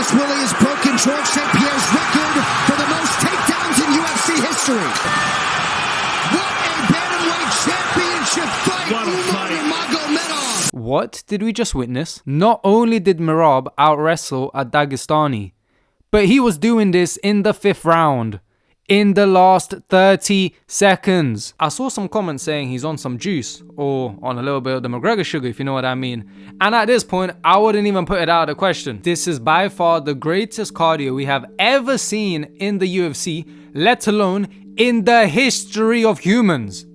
dvalishvili has broken Georges St. Pierre's record for the most takedowns in UFC history. What a bantamweight championship fight! What a fight! Nurmagomedov. What did we just witness? Not only did Merab out-wrestle a Dagestani, but he was doing this in the 5th round. In the last 30 seconds. I saw some comments saying he's on some juice or on a little bit of the McGregor sugar, if you know what I mean. And at this point, I wouldn't even put it out of the question. This is by far the greatest cardio we have ever seen in the UFC, let alone in the history of humans.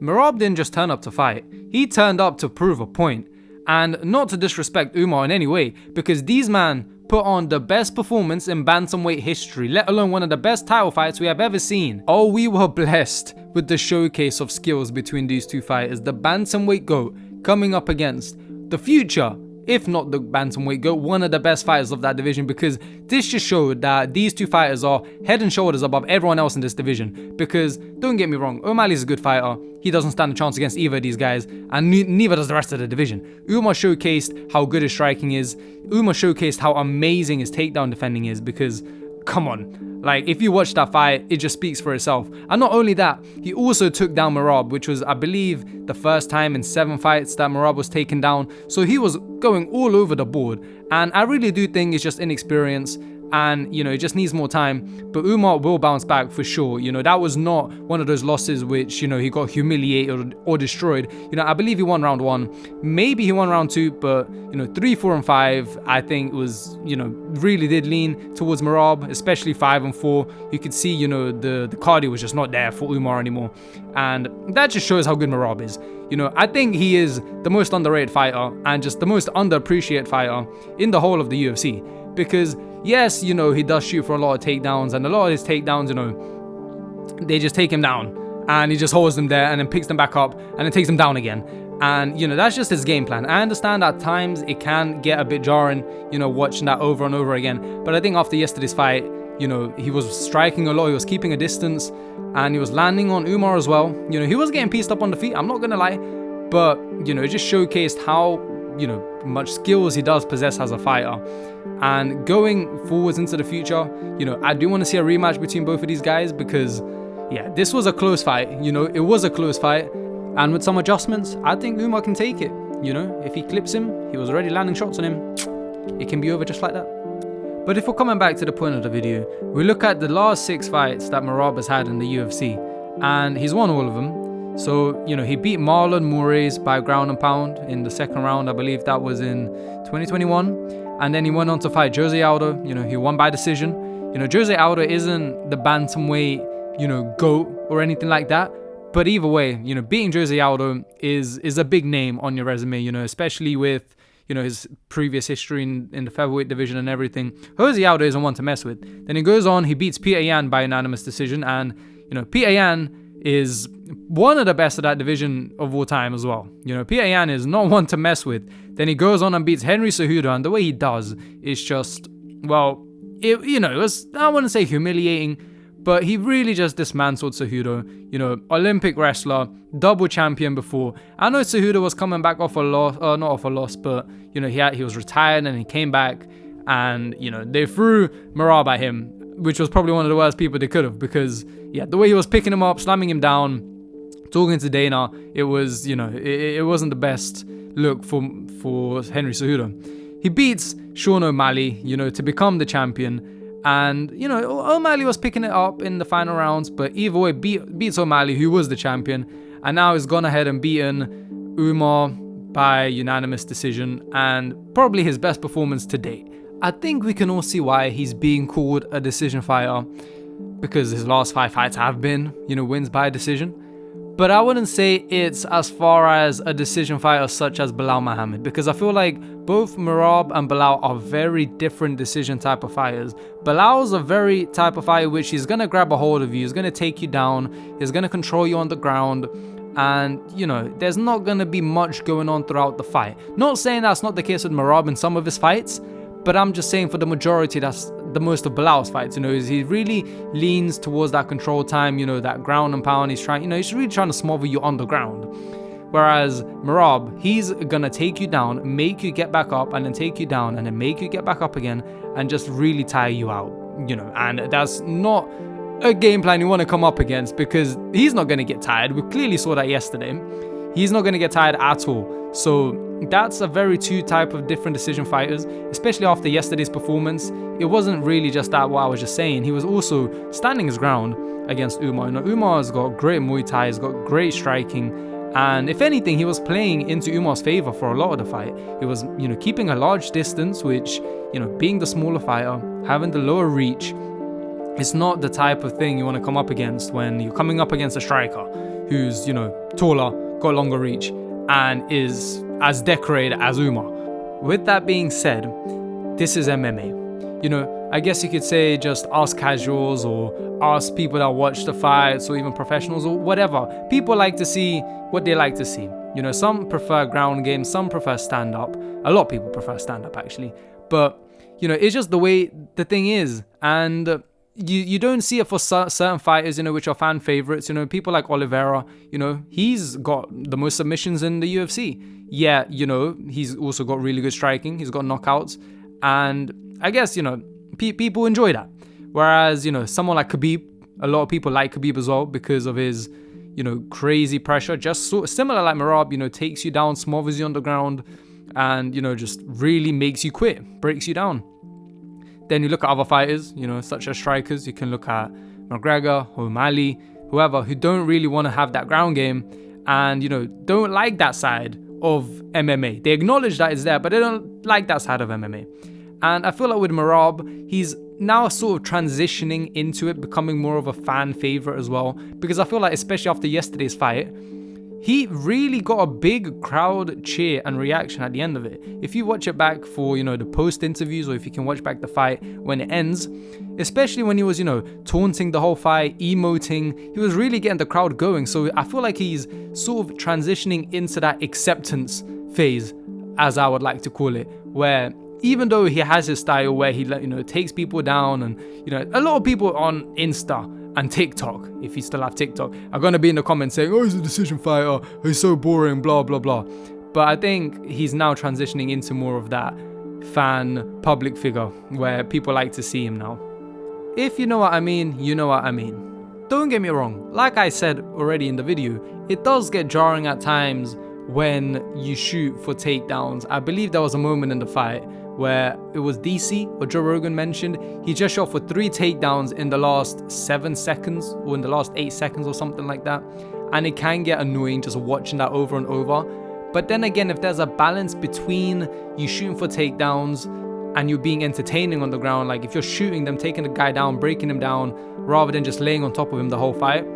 Merab didn't just turn up to fight. He turned up to prove a point. And not to disrespect Umar in any way, because these men put on the best performance in bantamweight history, let alone one of the best title fights we have ever seen. Oh, we were blessed with the showcase of skills between these two fighters. The bantamweight GOAT coming up against the future, if not the bantamweight GOAT, one of the best fighters of that division, because this just showed that these two fighters are head and shoulders above everyone else in this division. Because, don't get me wrong, O'Malley is a good fighter. He doesn't stand a chance against either of these guys, and neither does the rest of the division. Umar showcased how good his striking is. Umar showcased how amazing his takedown defending is, because, come on, like, if you watch that fight, it just speaks for itself. And not only that, he also took down Merab, which was, I believe, the first time in 7 fights that Merab was taken down. So he was going all over the board, and I really do think it's just inexperience. And, you know, it just needs more time. But Umar will bounce back for sure. You know, that was not one of those losses which, you know, he got humiliated or destroyed. You know, I believe he won round 1. Maybe he won round 2. But, you know, 3, 4, and 5, I think was, you know, really did lean towards Merab, especially 5 and 4. You could see, you know, the cardio was just not there for Umar anymore. And that just shows how good Merab is. You know, I think he is the most underrated fighter and just the most underappreciated fighter in the whole of the UFC. Because, yes, you know, he does shoot for a lot of takedowns, and a lot of his takedowns, you know, they just take him down, and he just holds them there and then picks them back up and then takes them down again. And, you know, that's just his game plan. I understand at times it can get a bit jarring, you know, watching that over and over again. But I think after yesterday's fight, you know, he was striking a lot, he was keeping a distance, and he was landing on Umar as well. You know, he was getting pieced up on the feet, I'm not gonna lie. But, you know, it just showcased how, you know, much skills he does possess as a fighter. And going forwards into the future, you know, I do want to see a rematch between both of these guys, because, yeah, this was a close fight. You know, it was a close fight. And with some adjustments, I think Umar can take it. You know, if he clips him, he was already landing shots on him, it can be over just like that. But if we're coming back to the point of the video, we look at the last 6 fights that Merab has had in the UFC, and he's won all of them. So, you know, he beat Marlon Moraes by ground and pound in the 2nd round. I believe that was in 2021. And then he went on to fight Jose Aldo. You know, he won by decision. You know, Jose Aldo isn't the bantamweight, you know, GOAT or anything like that. But either way, you know, beating Jose Aldo is a big name on your resume, you know, especially with, you know, his previous history in the featherweight division and everything. Jose Aldo isn't one to mess with. Then he goes on, he beats Peter Yan by unanimous decision. And, you know, Peter Yan is one of the best of that division of all time as well. You know, Peter Yan is not one to mess with. Then he goes on and beats Henry Cejudo, and the way he does is just, well, it was, I wouldn't say humiliating, but he really just dismantled Cejudo. You know, Olympic wrestler, double champion before. I know Cejudo was coming back off a loss, not off a loss, but, you know, he was retired and he came back, and, you know, they threw Merab at him, which was probably one of the worst people they could have, because, yeah, the way he was picking him up, slamming him down, talking to Dana, it was, you know, it wasn't the best look for Henry Cejudo. He beats Sean O'Malley, you know, to become the champion. And, you know, O'Malley was picking it up in the final rounds, but either way, beats O'Malley, who was the champion. And now he's gone ahead and beaten Umar by unanimous decision, and probably his best performance to date. I think we can all see why he's being called a decision fighter, because his last 5 fights have been, you know, wins by decision. But I wouldn't say it's as far as a decision fighter such as Belal Muhammad, because I feel like both Merab and Belal are very different decision type of fighters. Belal's a very type of fighter which he's going to grab a hold of you, he's going to take you down, he's going to control you on the ground, and, you know, there's not going to be much going on throughout the fight. Not saying that's not the case with Merab in some of his fights, but I'm just saying for the majority, that's the most of Belal's fights. You know, he really leans towards that control time, you know, that ground and pound. He's really trying to smother you on the ground. Whereas Merab, he's gonna take you down, make you get back up, and then take you down, and then make you get back up again, and just really tire you out, and that's not a game plan you want to come up against, because he's not gonna get tired. We clearly saw that yesterday. He's not gonna get tired at all. So that's a very two type of different decision fighters, especially after yesterday's performance. It wasn't really just that what I was just saying. He was also standing his ground against Umar. Umar's got great Muay Thai, he's got great striking, and if anything, he was playing into Umar's favor for a lot of the fight. He was, keeping a large distance, which, being the smaller fighter, having the lower reach, it's not the type of thing you want to come up against when you're coming up against a striker who's, taller, got longer reach, and is as decorated as Umar. With that being said, this is MMA. I guess you could say just us casuals, or us people that watch the fights, or even professionals, or whatever. People like to see what they like to see. Some prefer ground game, some prefer stand-up. A lot of people prefer stand-up, actually. But, it's just the way the thing is. And you don't see it for certain fighters, which are fan favorites. People like Oliveira, he's got the most submissions in the UFC. Yeah, he's also got really good striking. He's got knockouts. And I guess, people enjoy that. Whereas, someone like Khabib, a lot of people like Khabib as well because of his, crazy pressure. Just similar like Merab, takes you down, smothers you on the ground, and, just really makes you quit, breaks you down. Then you look at other fighters, such as strikers. You can look at McGregor, O'Malley, whoever, who don't really want to have that ground game and, don't like that side of MMA. They acknowledge that it's there, but they don't like that side of MMA. And I feel like with Merab, he's now sort of transitioning into it, becoming more of a fan favorite as well. Because I feel like, especially after yesterday's fight, he really got a big crowd cheer and reaction at the end of it. If you watch it back for, the post interviews, or if you can watch back the fight when it ends, especially when he was, taunting the whole fight, emoting, he was really getting the crowd going. So I feel like he's sort of transitioning into that acceptance phase, as I would like to call it, where even though he has his style where he, takes people down, and, a lot of people on Insta and TikTok, if you still have TikTok, are going to be in the comments saying, oh, he's a decision fighter, he's so boring, blah, blah, blah. But I think he's now transitioning into more of that fan public figure where people like to see him now. If you know what I mean, you know what I mean. Don't get me wrong, like I said already in the video, it does get jarring at times when you shoot for takedowns. I believe there was a moment in the fight where it was DC or Joe Rogan mentioned he just shot for 3 takedowns in the last 7 seconds or in the last 8 seconds or something like that, and it can get annoying just watching that over and over. But then again, if there's a balance between you shooting for takedowns and you being entertaining on the ground, like if you're shooting them, taking the guy down, breaking him down, rather than just laying on top of him the whole fight,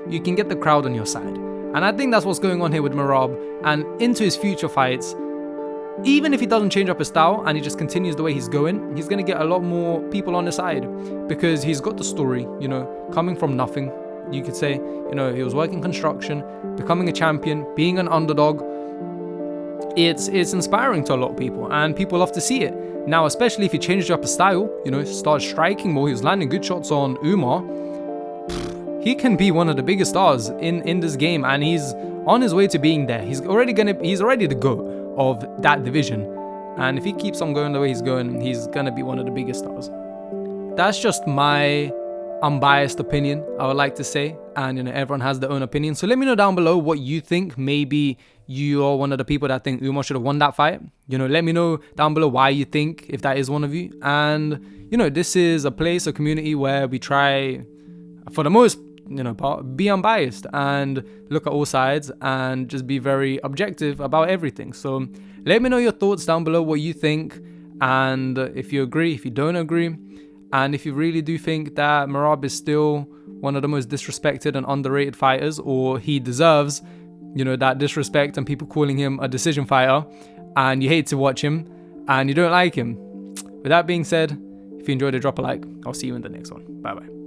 you can get the crowd on your side. And I think that's what's going on here with Merab, and into his future fights. Even if he doesn't change up his style and he just continues the way he's going, he's going to get a lot more people on his side because he's got the story, coming from nothing, you could say. He was working construction, becoming a champion, being an underdog. It's inspiring to a lot of people, and people love to see it. Now, especially if he changes up his style, starts striking more, he was landing good shots on Umar, he can be one of the biggest stars in this game, and he's on his way to being there. He's already the GOAT of that division, and if he keeps on going the way he's going, he's gonna be one of the biggest stars. That's just my unbiased opinion, I would like to say, and everyone has their own opinion. So let me know down below what you think. Maybe you are one of the people that think Umar should have won that fight. Let me know down below why you think, if that is one of you. And this is a place, a community where we try, for the most part, be unbiased and look at all sides and just be very objective about everything. So let me know your thoughts down below, what you think, and if you agree, if you don't agree, and if you really do think that Merab is still one of the most disrespected and underrated fighters, or he deserves that disrespect and people calling him a decision fighter, and you hate to watch him and you don't like him. With that being said, if you enjoyed it, drop a like. I'll see you in the next one. Bye bye.